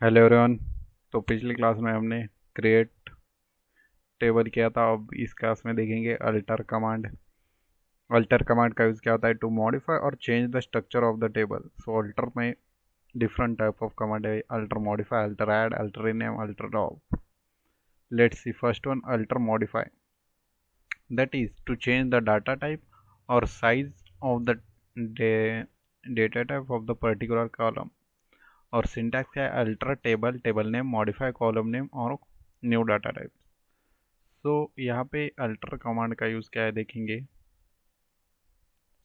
Hello everyone. तो पिछली class में हमने क्रिएट टेबल किया था। अब इस क्लास में देखेंगे अल्टर कमांड। अल्टर कमांड का यूज़ क्या होता है? टू मॉडिफाई और change the structure of the table. So alter में डिफरेंट टाइप ऑफ कमांड है। Alter modify, alter add, alter rename, alter drop. Let's see first one, alter modify. That is to change the data type और size of the data type of the particular column. और syntax क्या है? Alter table, table name, modify column name और new data type. सो यहाँ पे alter command का use क्या है देखेंगे।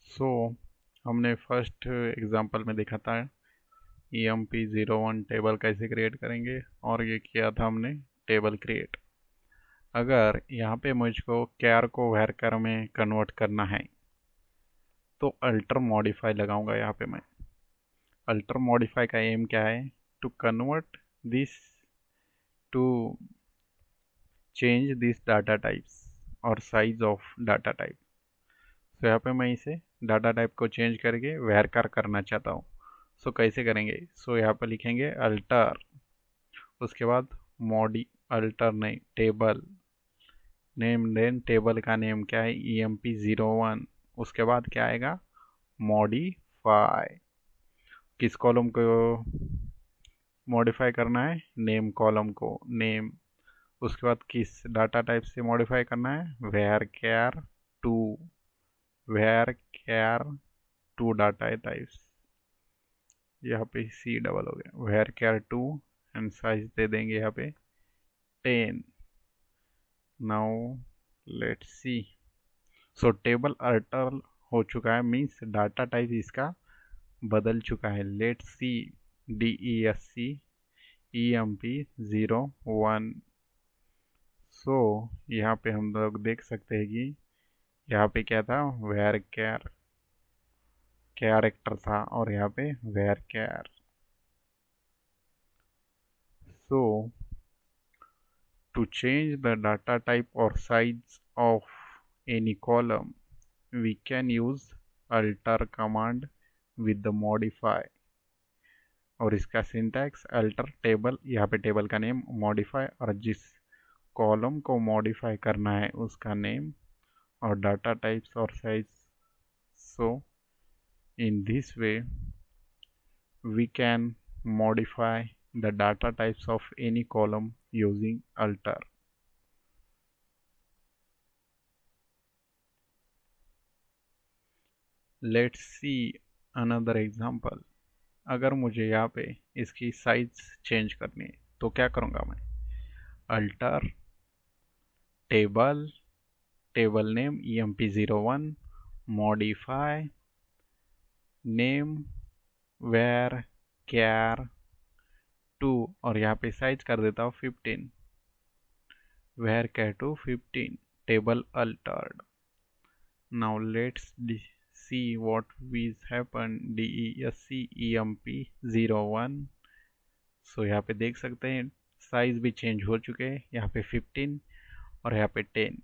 सो हमने फर्स्ट एग्जांपल में देखा था EMP01 टेबल कैसे क्रिएट करेंगे, और ये किया था हमने टेबल क्रिएट। अगर यहाँ पे मुझको कैर को वैरकर में कन्वर्ट करना है तो अल्टर मॉडिफाई लगाऊंगा यहाँ पे मैं। अल्टर मॉडिफाई का एम क्या है? To convert this, to change this data types और साइज ऑफ डाटा टाइप। तो यहाँ पे मैं इसे डाटा टाइप को चेंज करके वैरकर करना चाहता हूँ। सो कैसे करेंगे? सो यहाँ पे लिखेंगे अल्टर, उसके बाद मॉडी, अल्टर नहीं, टेबल नेम, देन टेबल का नेम क्या है? EMP01। उसके बाद क्या आएगा? मॉडिफाई। किस कॉलम को मॉडिफाई करना है? नेम कॉलम को, नेम। उसके बाद किस डाटा टाइप से मॉडिफाई करना है? Varchar two, varchar two data types. यहाँ पे C डबल हो गया, varchar two. And size दे देंगे यहाँ पे 10। Now let's see. So table alter हो चुका है, मीन्स डाटा टाइप इसका बदल चुका है। Let's see DESC EMP01। So यहाँ पे हम लोग देख सकते हैं कि यहाँ पे क्या था? वेयर कैर कैरेक्टर था, और यहाँ पे varchar. So to change the data type or size of any column, we can use alter command with the modify। और इसका सिंटैक्स अल्टर टेबल, यहाँ पे टेबल का नेम, मॉडिफाई और जिस कॉलम को मॉडिफाई करना है उसका नेम, और डाटा टाइप्स और size. So in this way we can modify the data types of any column using alter। Let's see another example. अगर मुझे यहाँ पे इसकी साइज चेंज करनी है तो क्या करूँगा मैं? Alter table, table name EMP01, modify name varchar two, और यहाँ पे साइज कर देता हूँ 15, varchar two 15, table altered. Now let's see what is happen DESC EMP01। So यहाँ पे देख सकते हैं साइज भी चेंज हो चुके हैं, यहाँ पे 15 और यहाँ पे 10।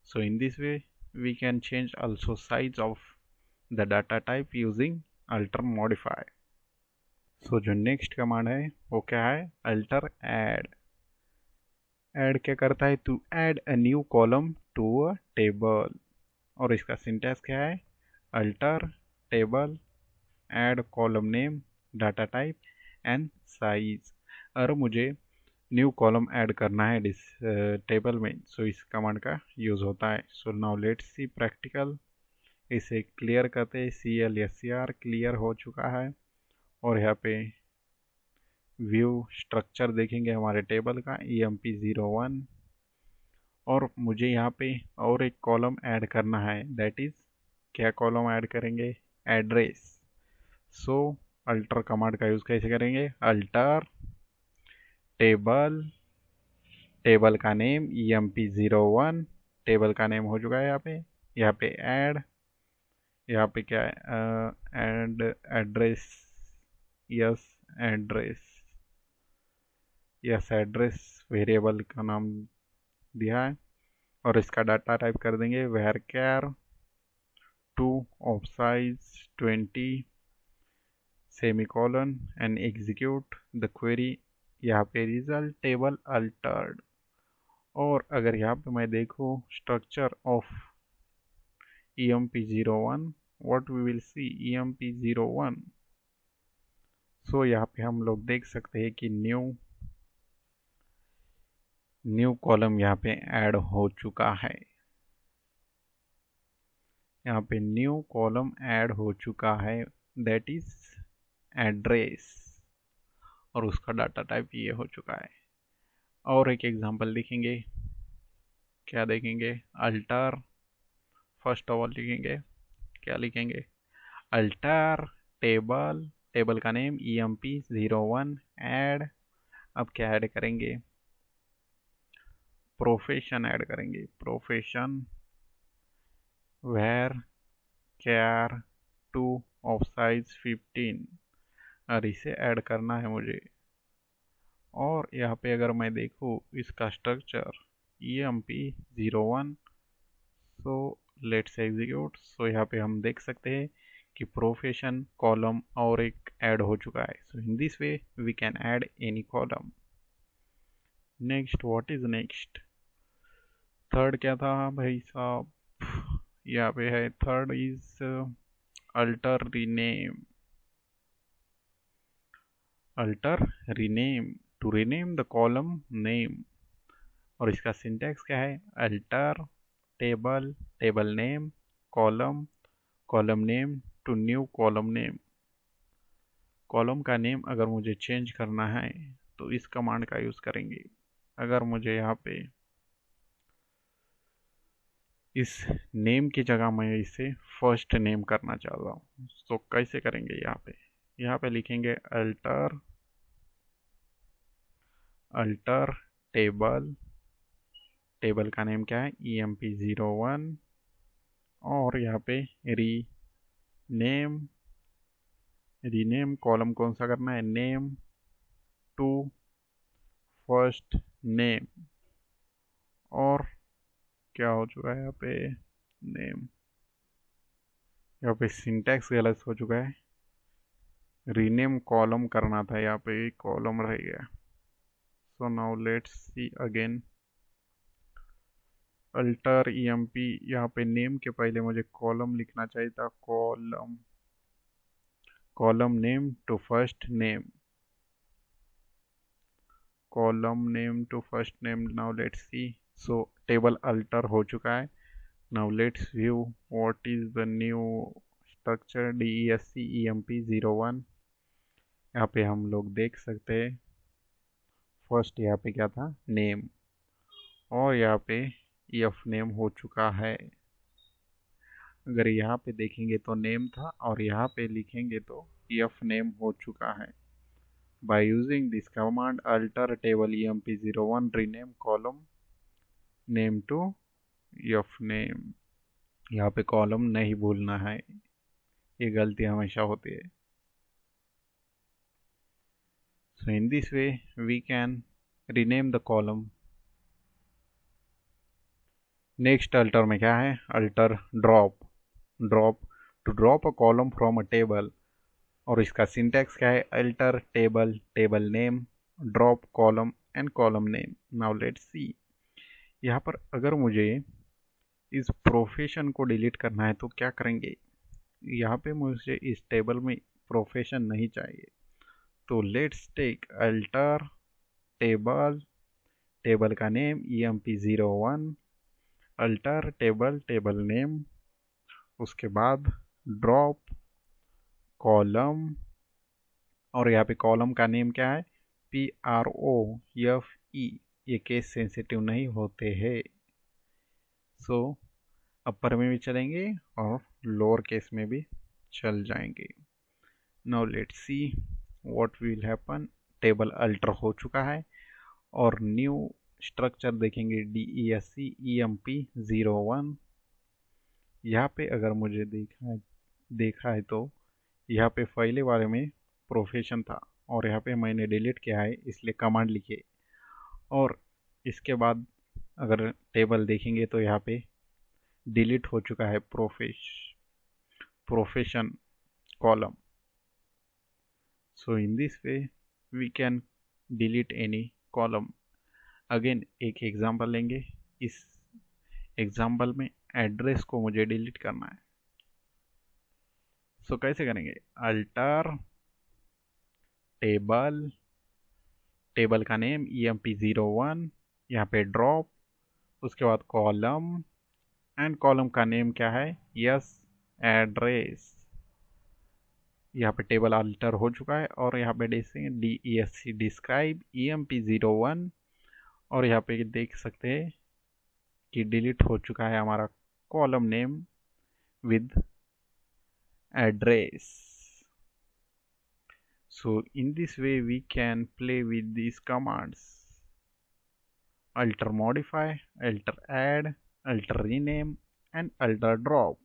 So in this way we can change also size of the data type using alter modify। So जो नेक्स्ट कमांड है वो क्या है? Alter add. ऐड क्या करता है? To add a new column to a table. और इसका सिंटैक्स क्या है? Alter table, add column name, data type and size. और मुझे न्यू कॉलम ऐड करना है इस टेबल में, सो इस कमांड का यूज़ होता है। So now let's C practical. इसे क्लियर करते हैं। CLSCR क्लियर हो चुका है, और यहाँ पे व्यू स्ट्रक्चर देखेंगे हमारे टेबल का EMP01। और मुझे यहाँ पे और एक कॉलम ऐड करना है, दैट इज़ क्या कॉलम ऐड करेंगे? एड्रेस। सो अल्टर कमांड का यूज़ कैसे करेंगे? अल्टर टेबल, टेबल का नेम EMP01, टेबल का नेम हो चुका है यहाँ पे ऐड, यहाँ पे क्या है? Add address. Yes address, yes address variable का नाम दिया है। और इसका डाटा टाइप कर देंगे varchar two of size 20 semicolon, and execute the query यहाँ पे रिजल्ट टेबल अल्टर्ड। और अगर यहाँ पे मैं देखूँ structure of EMP01, what we will see EMP01। So यहाँ पे हम लोग देख सकते हैं कि न्यू कॉलम यहाँ पे ऐड हो चुका है। यहाँ पे न्यू कॉलम ऐड हो चुका है, दैट इज एड्रेस, और उसका डाटा टाइप ये हो चुका है। और एक एग्जांपल लिखेंगे, क्या देखेंगे, अल्टर, फर्स्ट ऑफ ऑल लिखेंगे, क्या लिखेंगे, अल्टर टेबल, टेबल का नेम EMP01 ऐड। अब क्या ऐड करेंगे, प्रोफेशन ऐड करेंगे, profession varchar two of size 15, और इसे ऐड करना है मुझे। और यहाँ पे अगर मैं देखूँ इसका structure EMP01, so let's execute. So यहाँ पे हम देख सकते हैं कि प्रोफेशन कॉलम और एक ऐड हो चुका है। So in this way we can add any column. Next, what is next, third क्या था भाई साहब, यहाँ पे है third is alter rename, alter rename, to rename the column name. और इसका सिंटैक्स क्या है, alter table, table name, column, column name to new column name. Column का नेम अगर मुझे चेंज करना है तो इस कमांड का यूज़ करेंगे। अगर मुझे यहाँ पे इस नेम की जगह मैं इसे फर्स्ट नेम करना चाहता हूँ, तो कैसे करेंगे, यहाँ पे लिखेंगे अल्टर, अल्टर टेबल, टेबल का नेम क्या है EMP01, और यहाँ पे रीनेम, रीनेम कॉलम कौन सा करना है, नेम टू फर्स्ट नेम। और क्या हो चुका है यहाँ पे, नेम, यहाँ पे सिंटैक्स गलत हो चुका है, रीनेम कॉलम करना था, यहाँ पे कॉलम रह गया। So now let's see again, alter EMP, यहाँ पे नेम के पहले मुझे कॉलम लिखना चाहिए था, column, column name to first name, column name to first name. Now let's see, so table alter हो चुका है। Now let's view what is the new structure DESC EMP01। यहाँ पे हम लोग देख सकते हैं फर्स्ट यहाँ पे क्या था, नेम, और यहाँ पे EF नेम हो चुका है। अगर यहाँ पे देखेंगे तो नेम था, और यहाँ पे लिखेंगे तो EF नेम हो चुका है। By using this command alter table EMP01 rename column name to EF name। यहाँ पे कॉलम नहीं भूलना है, ये गलती हमेशा होती है। So in this way we can rename the column। Next alter में क्या है, alter drop, drop to drop a column from a table. और इसका सिंटैक्स क्या है, alter table, table name, drop column and column name. Now let's see, यहाँ पर अगर मुझे इस प्रोफेशन को डिलीट करना है तो क्या करेंगे, यहाँ पे मुझे इस टेबल में प्रोफेशन नहीं चाहिए, तो let's take alter table, table का name EMP01, alter table, table name, उसके बाद ड्रॉप कॉलम, और यहाँ पे कॉलम का नेम क्या है PROFE, ये केस सेंसिटिव नहीं होते हैं। सो अपर में भी चलेंगे और लोअर केस में भी चल जाएंगे। Now let's see what will happen, table alter हो चुका है, और न्यू स्ट्रक्चर देखेंगे DESC EMP01। यहाँ पे अगर मुझे देखा है तो यहाँ पे पहले वाले में प्रोफेशन था, और यहाँ पे मैंने डिलीट किया है इसलिए कमांड लिखिए। और इसके बाद अगर टेबल देखेंगे तो यहाँ पे डिलीट हो चुका है profession column. So in this way we can delete any column. Again एक एग्जांपल लेंगे, इस एग्जांपल में एड्रेस को मुझे डिलीट करना है। सो कैसे करेंगे, अल्टर टेबल, टेबल का नेम emp01, यहाँ पे ड्रॉप, उसके बाद कॉलम, एंड कॉलम का नेम क्या है, यस एड्रेस। यहाँ पे टेबल अल्टर हो चुका है और यहाँ पे DESC डिस्क्राइब emp01, और यहाँ पे देख सकते हैं कि डिलीट हो चुका है हमारा column name with address. So in this way we can play with these commands: alter modify, alter add, alter rename, and alter drop.